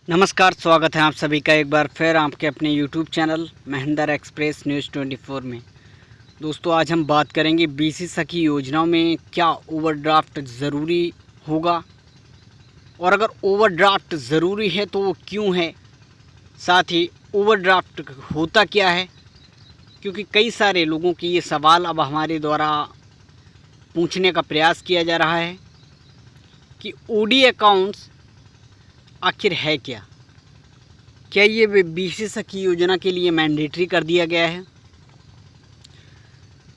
नमस्कार, स्वागत है आप सभी का एक बार फिर आपके अपने YouTube channel Mahendra express news 24 में। दोस्तों, आज हम बात करेंगे बीसी सखी योजनाओं में क्या ओवरड्राफ्ट ज़रूरी होगा और अगर ओवरड्राफ्ट ज़रूरी है तो वो क्यों है, साथ ही ओवरड्राफ्ट होता क्या है। क्योंकि कई सारे लोगों की ये सवाल अब हमारे द्वारा पूछने का प्रयास किया जा रहा है कि ओडी अकाउंट्स आखिर है क्या ये बीसी सखी योजना के लिए मैंडेटरी कर दिया गया है।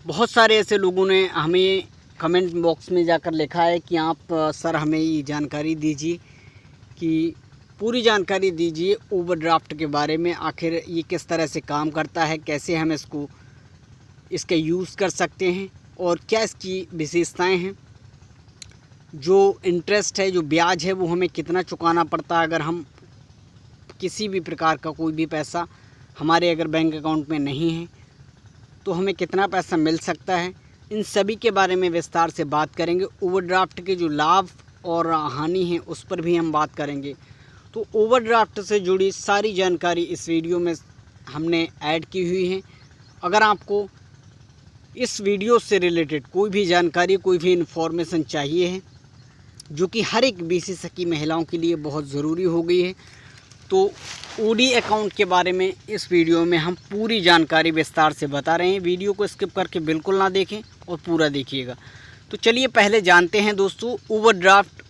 बहुत सारे ऐसे लोगों ने हमें कमेंट बॉक्स में जाकर लिखा है कि आप सर हमें ये जानकारी दीजिए, कि पूरी जानकारी दीजिए ओवरड्राफ्ट के बारे में, आखिर ये किस तरह से काम करता है, कैसे हम इसका यूज़ कर सकते हैं और क्या इसकी विशेषताएं हैं। जो इंटरेस्ट है, जो ब्याज है, वो हमें कितना चुकाना पड़ता है अगर हम किसी भी प्रकार का कोई भी पैसा हमारे अगर बैंक अकाउंट में नहीं है तो हमें कितना पैसा मिल सकता है। इन सभी के बारे में विस्तार से बात करेंगे। ओवरड्राफ्ट के जो लाभ और हानि हैं उस पर भी हम बात करेंगे। तो ओवरड्राफ्ट से जुड़ी सारी जानकारी इस वीडियो में हमने ऐड की हुई है। अगर आपको इस वीडियो से रिलेटेड कोई भी जानकारी, कोई भी इन्फॉर्मेशन चाहिए है जो कि हर एक बीसी सखी महिलाओं के लिए बहुत ज़रूरी हो गई है, तो ओडी अकाउंट के बारे में इस वीडियो में हम पूरी जानकारी विस्तार से बता रहे हैं। वीडियो को स्किप करके बिल्कुल ना देखें और पूरा देखिएगा। तो चलिए पहले जानते हैं दोस्तों, ओवरड्राफ्ट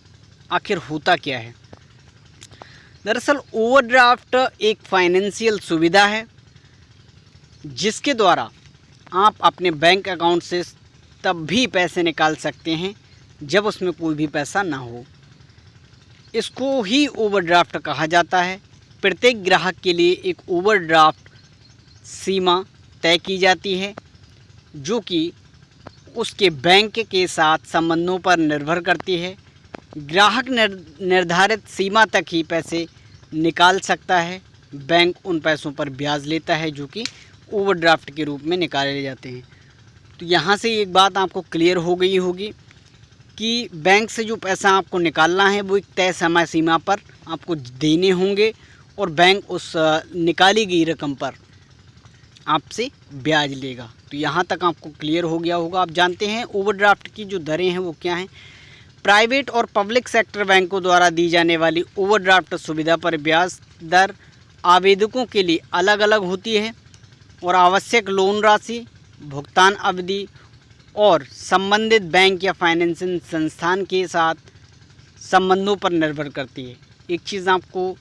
आखिर होता क्या है। दरअसल ओवरड्राफ्ट एक फाइनेंशियल सुविधा है जिसके द्वारा आप अपने बैंक अकाउंट से तब भी पैसे निकाल सकते हैं जब उसमें कोई भी पैसा ना हो। इसको ही ओवरड्राफ्ट कहा जाता है। प्रत्येक ग्राहक के लिए एक ओवरड्राफ्ट सीमा तय की जाती है जो कि उसके बैंक के साथ संबंधों पर निर्भर करती है। ग्राहक निर्धारित सीमा तक ही पैसे निकाल सकता है। बैंक उन पैसों पर ब्याज लेता है जो कि ओवरड्राफ्ट के रूप में निकाले जाते हैं। तो यहाँ से एक बात आपको क्लियर हो गई होगी कि बैंक से जो पैसा आपको निकालना है वो एक तय समय सीमा पर आपको देने होंगे और बैंक उस निकाली गई रकम पर आपसे ब्याज लेगा। तो यहाँ तक आपको क्लियर हो गया होगा। आप जानते हैं ओवरड्राफ्ट की जो दरें हैं वो क्या हैं। प्राइवेट और पब्लिक सेक्टर बैंकों द्वारा दी जाने वाली ओवरड्राफ्ट सुविधा पर ब्याज दर आवेदकों के लिए अलग अलग होती है और आवश्यक लोन राशि, भुगतान अवधि और संबंधित बैंक या फाइनेंसिंग संस्थान के साथ संबंधों पर निर्भर करती है। एक चीज़ आपको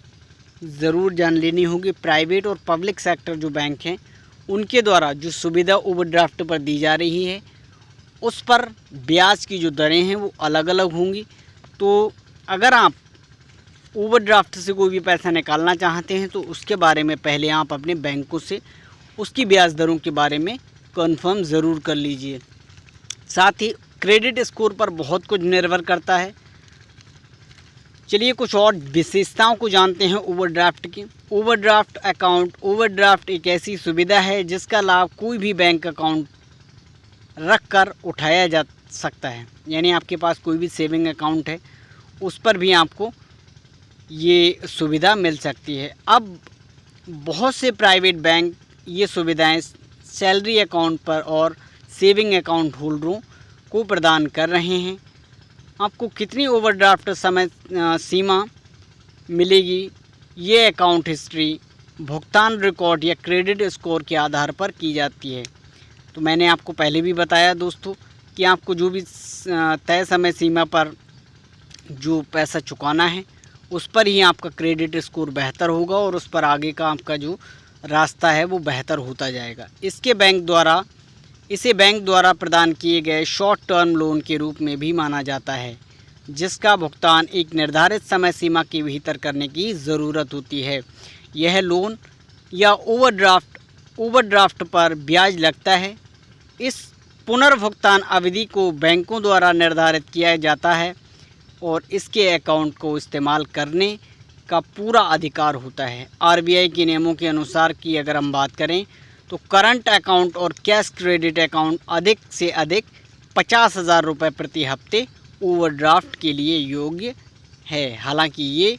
ज़रूर जान लेनी होगी, प्राइवेट और पब्लिक सेक्टर जो बैंक हैं उनके द्वारा जो सुविधा ओवरड्राफ्ट पर दी जा रही है उस पर ब्याज की जो दरें हैं वो अलग अलग होंगी। तो अगर आप ओवरड्राफ्ट से कोई भी पैसा निकालना चाहते हैं तो उसके बारे में पहले आप अपने बैंकों से उसकी ब्याज दरों के बारे में कंफर्म ज़रूर कर लीजिए। साथ ही क्रेडिट स्कोर पर बहुत कुछ निर्भर करता है। चलिए कुछ और विशेषताओं को जानते हैं ओवरड्राफ्ट की। ओवरड्राफ्ट अकाउंट, ओवरड्राफ्ट एक ऐसी सुविधा है जिसका लाभ कोई भी बैंक अकाउंट रख कर उठाया जा सकता है। यानी आपके पास कोई भी सेविंग अकाउंट है उस पर भी आपको ये सुविधा मिल सकती है। अब बहुत से प्राइवेट बैंक ये सुविधाएं सैलरी अकाउंट पर और सेविंग अकाउंट होल्डरों को प्रदान कर रहे हैं। आपको कितनी ओवरड्राफ्ट समय सीमा मिलेगी, ये अकाउंट हिस्ट्री, भुगतान रिकॉर्ड या क्रेडिट स्कोर के आधार पर की जाती है। तो मैंने आपको पहले भी बताया दोस्तों कि आपको जो भी तय समय सीमा पर जो पैसा चुकाना है उस पर ही आपका क्रेडिट स्कोर बेहतर होगा और उस पर आगे का आपका जो रास्ता है वो बेहतर होता जाएगा। इसे बैंक द्वारा प्रदान किए गए शॉर्ट टर्म लोन के रूप में भी माना जाता है जिसका भुगतान एक निर्धारित समय सीमा के भीतर करने की ज़रूरत होती है। यह लोन या ओवरड्राफ्ट पर ब्याज लगता है। इस पुनर्भुगतान अवधि को बैंकों द्वारा निर्धारित किया जाता है और इसके अकाउंट को इस्तेमाल करने का पूरा अधिकार होता है। आरबीआई के नियमों के अनुसार की अगर हम बात करें तो करंट अकाउंट और कैश क्रेडिट अकाउंट अधिक से अधिक 50,000 रुपये प्रति हफ्ते ओवरड्राफ्ट के लिए योग्य है। हालांकि ये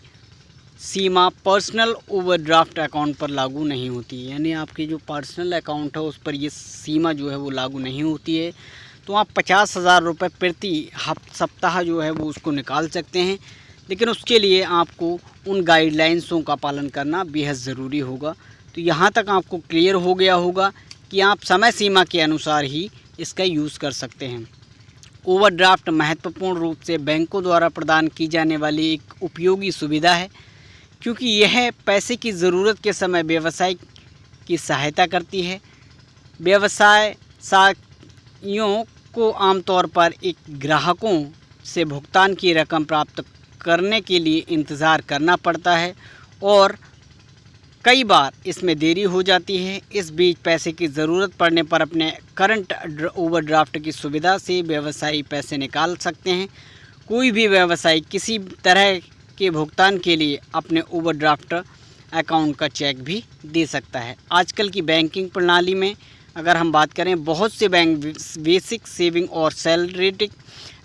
सीमा पर्सनल ओवरड्राफ्ट अकाउंट पर लागू नहीं होती है। यानी आपकी जो पर्सनल अकाउंट है उस पर ये सीमा जो है वो लागू नहीं होती है। तो आप 50,000 रुपये प्रति सप्ताह जो है वो उसको निकाल सकते हैं, लेकिन उसके लिए आपको उन गाइडलाइंसों का पालन करना बेहद ज़रूरी होगा। तो यहाँ तक आपको क्लियर हो गया होगा कि आप समय सीमा के अनुसार ही इसका यूज़ कर सकते हैं। ओवरड्राफ्ट महत्वपूर्ण रूप से बैंकों द्वारा प्रदान की जाने वाली एक उपयोगी सुविधा है, क्योंकि यह पैसे की ज़रूरत के समय व्यवसाय की सहायता करती है। व्यवसायियों को आमतौर पर एक ग्राहकों से भुगतान की रकम प्राप्त करने के लिए इंतज़ार करना पड़ता है और कई बार इसमें देरी हो जाती है। इस बीच पैसे की ज़रूरत पड़ने पर अपने करंट ओवरड्राफ्ट की सुविधा से व्यवसायी पैसे निकाल सकते हैं। कोई भी व्यवसायी किसी तरह के भुगतान के लिए अपने ओवरड्राफ्ट अकाउंट का चेक भी दे सकता है। आजकल की बैंकिंग प्रणाली में अगर हम बात करें, बहुत से बैंक बेसिक सेविंग और सैलरी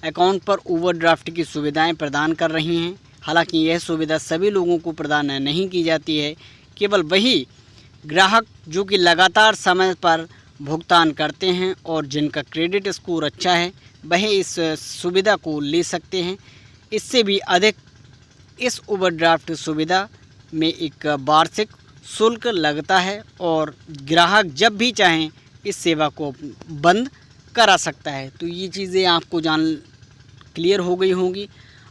अकाउंट पर ओवरड्राफ्ट की सुविधाएं प्रदान कर रही हैं। हालांकि यह सुविधा सभी लोगों को प्रदान नहीं की जाती है। केवल वही ग्राहक जो कि लगातार समय पर भुगतान करते हैं और जिनका क्रेडिट स्कोर अच्छा है वह इस सुविधा को ले सकते हैं। इससे भी अधिक इस ओवरड्राफ्ट सुविधा में एक वार्षिक शुल्क लगता है और ग्राहक जब भी चाहें इस सेवा को बंद करा सकता है। तो ये चीज़ें आपको क्लियर हो गई होंगी।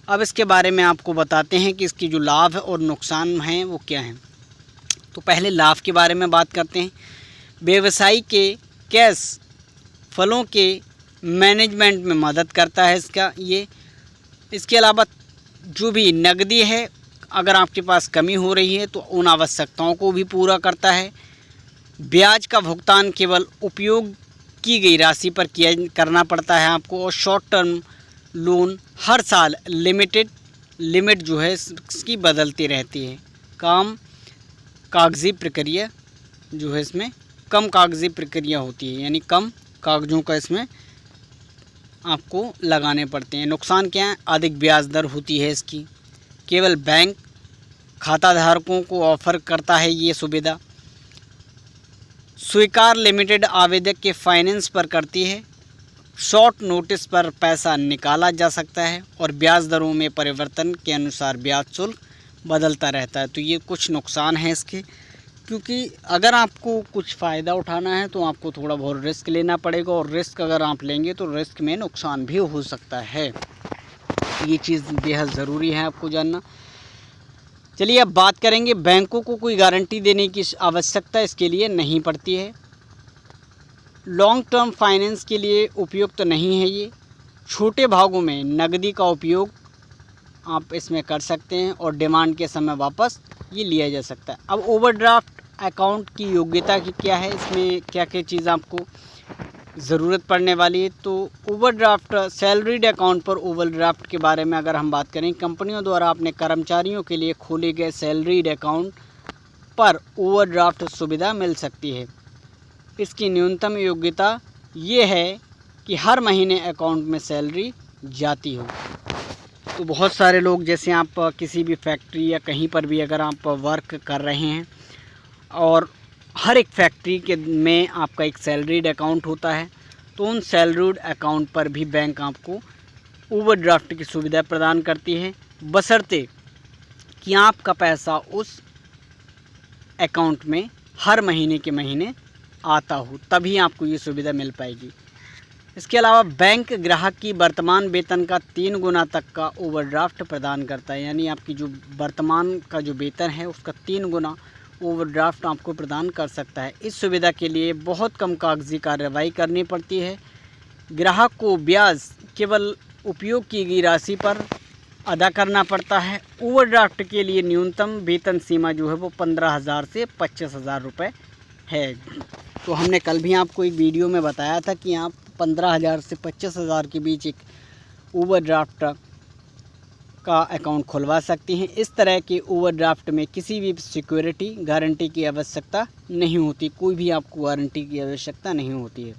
अब इसके बारे में आपको बताते हैं कि इसकी जो लाभ और नुकसान हैं वो क्या हैं। तो पहले लाभ के बारे में बात करते हैं। व्यवसायी के कैश फ्लो के मैनेजमेंट में मदद करता है इसके अलावा जो भी नकदी है, अगर आपके पास कमी हो रही है तो उन आवश्यकताओं को भी पूरा करता है। ब्याज का भुगतान केवल उपयोग की गई राशि पर करना पड़ता है आपको, और शॉर्ट टर्म लोन हर साल लिमिट जो है इसकी बदलती रहती है। कागज़ी प्रक्रिया जो है इसमें कम कागज़ी प्रक्रिया होती है, यानी कम कागज़ों का इसमें आपको लगाने पड़ते हैं। नुकसान क्या है? अधिक ब्याज दर होती है इसकी। केवल बैंक खाताधारकों को ऑफ़र करता है ये सुविधा। स्वीकार लिमिटेड आवेदक के फाइनेंस पर करती है। शॉर्ट नोटिस पर पैसा निकाला जा सकता है और ब्याज दरों में परिवर्तन के अनुसार ब्याज शुल्क बदलता रहता है। तो ये कुछ नुकसान है इसके, क्योंकि अगर आपको कुछ फ़ायदा उठाना है तो आपको थोड़ा बहुत रिस्क लेना पड़ेगा, और रिस्क अगर आप लेंगे तो रिस्क में नुकसान भी हो सकता है। ये चीज़ बेहद ज़रूरी है आपको जानना। चलिए अब बात करेंगे, बैंकों को कोई गारंटी देने की आवश्यकता इसके लिए नहीं पड़ती है। लॉन्ग टर्म फाइनेंस के लिए उपयुक्त नहीं है ये। छोटे भागों में नकदी का उपयोग आप इसमें कर सकते हैं और डिमांड के समय वापस ये लिया जा सकता है। अब ओवरड्राफ्ट अकाउंट की योग्यता की क्या है, इसमें क्या क्या चीज़ आपको ज़रूरत पड़ने वाली है। तो ओवरड्राफ्ट सैलरीड अकाउंट पर ओवरड्राफ्ट के बारे में अगर हम बात करें, कंपनियों द्वारा अपने कर्मचारियों के लिए खोले गए सैलरीड अकाउंट पर ओवरड्राफ्ट सुविधा मिल सकती है। इसकी न्यूनतम योग्यता ये है कि हर महीने अकाउंट में सैलरी जाती हो। तो बहुत सारे लोग, जैसे आप किसी भी फैक्ट्री या कहीं पर भी अगर आप वर्क कर रहे हैं और हर एक फैक्ट्री के में आपका एक सैलरीड अकाउंट होता है, तो उन सैलरीड अकाउंट पर भी बैंक आपको ओवरड्राफ्ट की सुविधा प्रदान करती है, बशर्ते कि आपका पैसा उस अकाउंट में हर महीने के महीने आता हो, तभी आपको ये सुविधा मिल पाएगी। इसके अलावा बैंक ग्राहक की वर्तमान वेतन का 3 गुना तक का ओवरड्राफ्ट प्रदान करता है, यानी आपकी जो वर्तमान का जो वेतन है उसका 3 गुना ओवरड्राफ्ट आपको प्रदान कर सकता है। इस सुविधा के लिए बहुत कम कागजी कार्रवाई करनी पड़ती है। ग्राहक को ब्याज केवल उपयोग की गई राशि पर अदा करना पड़ता है। ओवरड्राफ्ट के लिए न्यूनतम वेतन सीमा जो है वो 15,000 से 25,000 रुपये है। तो हमने कल भी आपको एक वीडियो में बताया था कि आप 15,000 से 25,000 के बीच एक ओवरड्राफ्ट का अकाउंट खुलवा सकती हैं। इस तरह के ओवरड्राफ्ट में किसी भी सिक्योरिटी गारंटी की आवश्यकता नहीं होती, कोई भी आपको गारंटी की आवश्यकता नहीं होती है।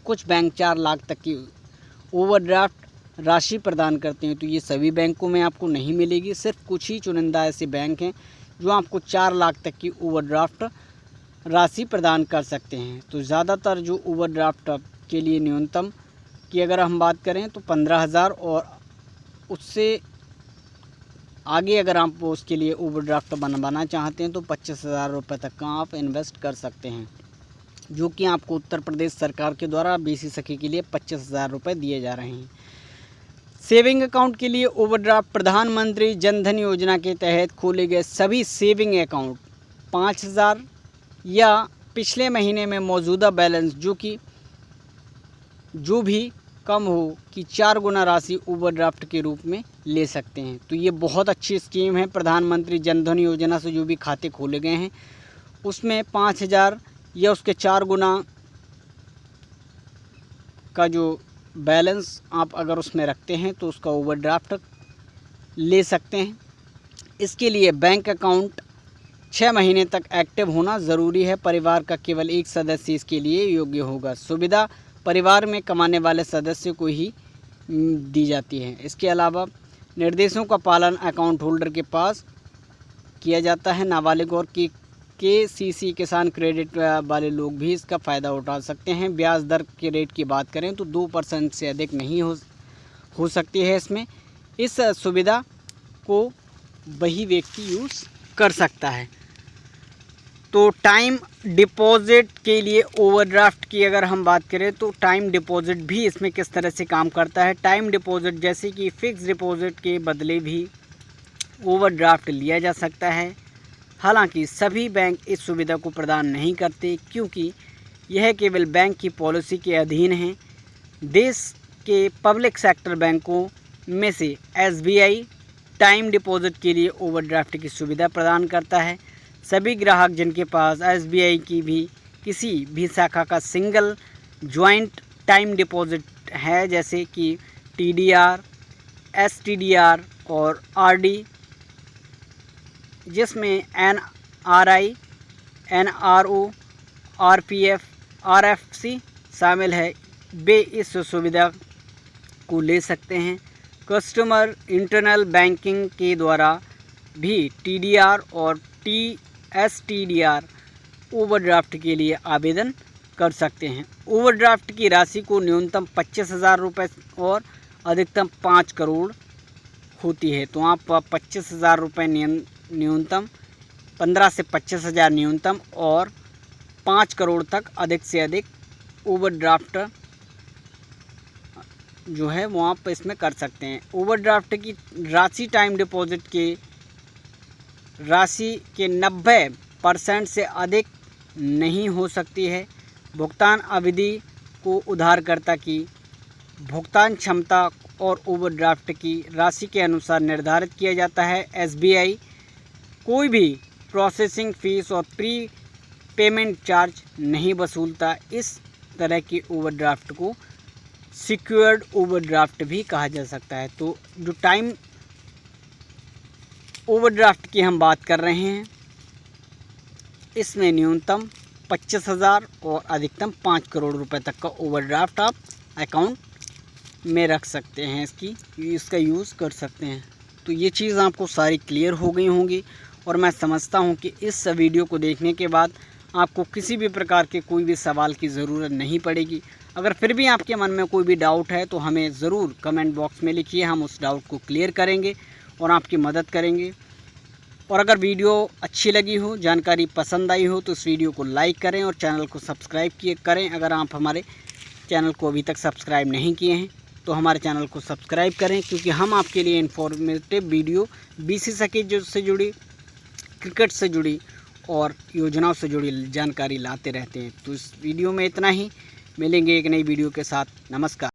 कुछ बैंक 4 लाख तक की ओवरड्राफ्ट राशि प्रदान करते हैं। तो ये सभी बैंकों में आपको नहीं मिलेगी, सिर्फ कुछ ही चुनिंदा ऐसे बैंक हैं जो आपको 4 लाख तक की ओवरड्राफ्ट राशि प्रदान कर सकते हैं। तो ज़्यादातर जो ओवरड्राफ्ट के लिए न्यूनतम की अगर हम बात करें तो 15,000 और उससे आगे अगर आप उसके लिए ओवरड्राफ्ट बनवाना चाहते हैं तो 25,000 रुपये तक का आप इन्वेस्ट कर सकते हैं, जो कि आपको उत्तर प्रदेश सरकार के द्वारा BC सखी के लिए 25,000 रुपये दिए जा रहे हैं। सेविंग अकाउंट के लिए ओवरड्राफ्ट प्रधानमंत्री जन धन योजना के तहत खोले गए सभी सेविंग अकाउंट 5,000 या पिछले महीने में मौजूदा बैलेंस जो भी कम हो कि 4 गुना राशि ओवरड्राफ्ट के रूप में ले सकते हैं। तो ये बहुत अच्छी स्कीम है। प्रधानमंत्री जन धन योजना से जो भी खाते खोले गए हैं उसमें 5,000 या उसके 4 गुना का जो बैलेंस आप अगर उसमें रखते हैं तो उसका ओवरड्राफ्ट ले सकते हैं। इसके लिए बैंक अकाउंट 6 महीने तक एक्टिव होना ज़रूरी है। परिवार का केवल एक सदस्य इसके लिए योग्य होगा। सुविधा परिवार में कमाने वाले सदस्य को ही दी जाती है। इसके अलावा निर्देशों का पालन अकाउंट होल्डर के पास किया जाता है। नाबालिग और KCC किसान क्रेडिट वाले लोग भी इसका फ़ायदा उठा सकते हैं। ब्याज दर के रेट की बात करें तो 2% से अधिक नहीं हो सकती है। इसमें इस सुविधा को वही व्यक्ति यूज़ कर सकता है। तो टाइम डिपॉज़िट के लिए ओवरड्राफ्ट की अगर हम बात करें तो टाइम डिपॉज़िट भी इसमें किस तरह से काम करता है। टाइम डिपॉज़िट जैसे कि फ़िक्स डिपॉज़िट के बदले भी ओवरड्राफ्ट लिया जा सकता है। हालांकि सभी बैंक इस सुविधा को प्रदान नहीं करते, क्योंकि यह केवल बैंक की पॉलिसी के अधीन है। देश के पब्लिक सेक्टर बैंकों में से SBI टाइम डिपॉज़िट के लिए ओवरड्राफ्ट की सुविधा प्रदान करता है। सभी ग्राहक जिनके पास SBI की भी किसी भी शाखा का सिंगल ज्वाइंट टाइम डिपॉज़िट है, जैसे कि TDR, STDR और RD, जिसमें NRI, NRO, RPF, RFC शामिल है, वे इस सुविधा को ले सकते हैं। कस्टमर इंटरनल बैंकिंग के द्वारा भी TDR और STDR ओवरड्राफ्ट के लिए आवेदन कर सकते हैं। ओवरड्राफ्ट की राशि को न्यूनतम 25,000 रुपये और अधिकतम 5 करोड़ होती है। तो आप 25,000 रुपये न्यूनतम, 15 से 25,000 न्यूनतम और 5 करोड़ तक अधिक से अधिक ओवरड्राफ्ट जो है वो आप इसमें कर सकते हैं। ओवरड्राफ्ट की राशि टाइम डिपॉज़िट के राशि के 90% से अधिक नहीं हो सकती है। भुगतान अवधि को उधारकर्ता की भुगतान क्षमता और ओवरड्राफ्ट की राशि के अनुसार निर्धारित किया जाता है। SBI कोई भी प्रोसेसिंग फ़ीस और प्री पेमेंट चार्ज नहीं वसूलता। इस तरह के ओवरड्राफ्ट को सिक्योर्ड ओवरड्राफ्ट भी कहा जा सकता है। तो जो टाइम ओवरड्राफ्ट की हम बात कर रहे हैं, इसमें न्यूनतम 25,000 और अधिकतम 5 करोड़ रुपए तक का ओवरड्राफ्ट आप अकाउंट में रख सकते हैं, इसका यूज़ कर सकते हैं। तो ये चीज़ आपको सारी क्लियर हो गई होंगी और मैं समझता हूँ कि इस वीडियो को देखने के बाद आपको किसी भी प्रकार के कोई भी सवाल की ज़रूरत नहीं पड़ेगी। अगर फिर भी आपके मन में कोई भी डाउट है तो हमें ज़रूर कमेंट बॉक्स में लिखिए, हम उस डाउट को क्लियर करेंगे और आपकी मदद करेंगे। और अगर वीडियो अच्छी लगी हो, जानकारी पसंद आई हो तो इस वीडियो को लाइक करें और चैनल को सब्सक्राइब करें। अगर आप हमारे चैनल को अभी तक सब्सक्राइब नहीं किए हैं तो हमारे चैनल को सब्सक्राइब करें, क्योंकि हम आपके लिए इन्फॉर्मेटिव वीडियो BC सखी से जुड़ी, क्रिकेट से जुड़ी और योजनाओं से जुड़ी जानकारी लाते रहते हैं। तो इस वीडियो में इतना ही, मिलेंगे एक नई वीडियो के साथ। नमस्कार।